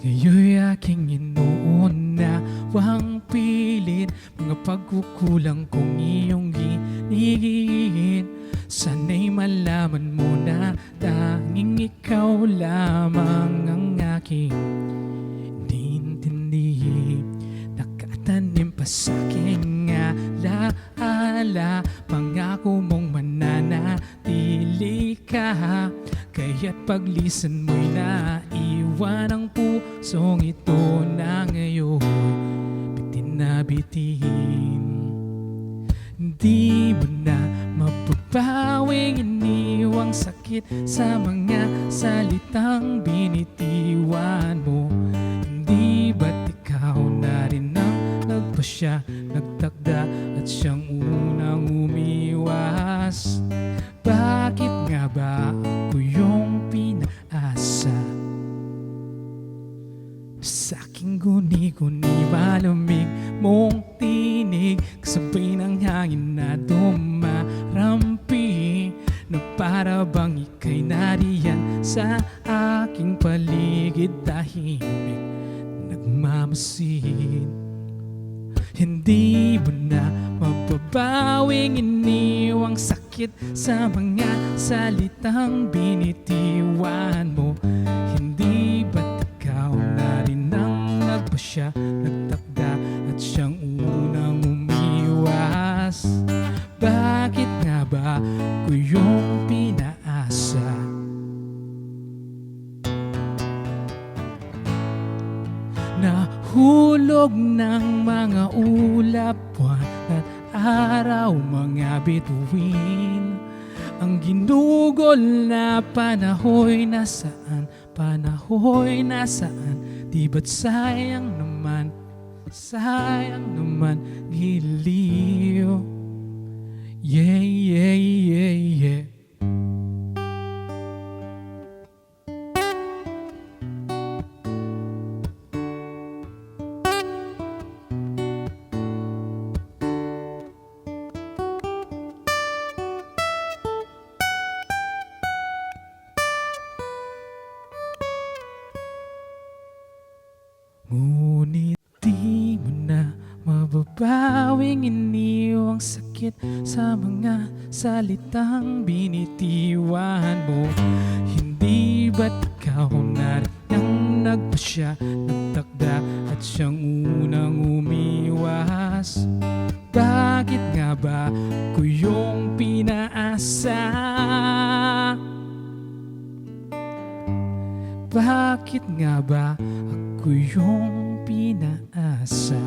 Ngayon'y aking inuuna, wang pilit mga pagkukulang kong iyong ginigit. Sana'y malaman mo na tanging ikaw lamang ang aking iniintindi. Nakatanim pa sa'king alaala, pangako mong mananatili ka. Kaya't paglisan mo'y naiwan ang pusong ito na ngayon bitin na bitin. Di mo na mapapawing iniwang sakit sa mga salitang binitiwan mo. Hindi ba't ikaw na rin ang nagpasya, nagtakda at siyang unang umiwas? Bakit nga ba ako yung pinaasa? Sa aking guni-guni malamig mong tinig, kasabay ng hangin na dumarampi, na para bang ika'y nariyan sa aking paligid, tahimik nagmamasid. Hindi mo na mababawing iniwang sakit sa mga salitang binitiwan mo. Hindi ba't ikaw na rin ang nagpasya, nagtakda at siyang unang umiwas? Bakit nga ba ko yung pinaasa? Nahulog ng mga ulap, buwan at araw, mga bituin. Ang ginugol na panahoy nasaan, panahoy nasaan? Di ba't sayang naman giliw? Yeah, yeah, yeah, yeah. Ngunit di mo na mababawing iniwang sakit sa mga salitang binitiwan mo. Hindi ba't ikaw na rin ang nagpasya, nagtakda at siyang unang umiwas? Bakit nga ba ko yung pinaasa? Bakit nga ba ako yung pinaasa?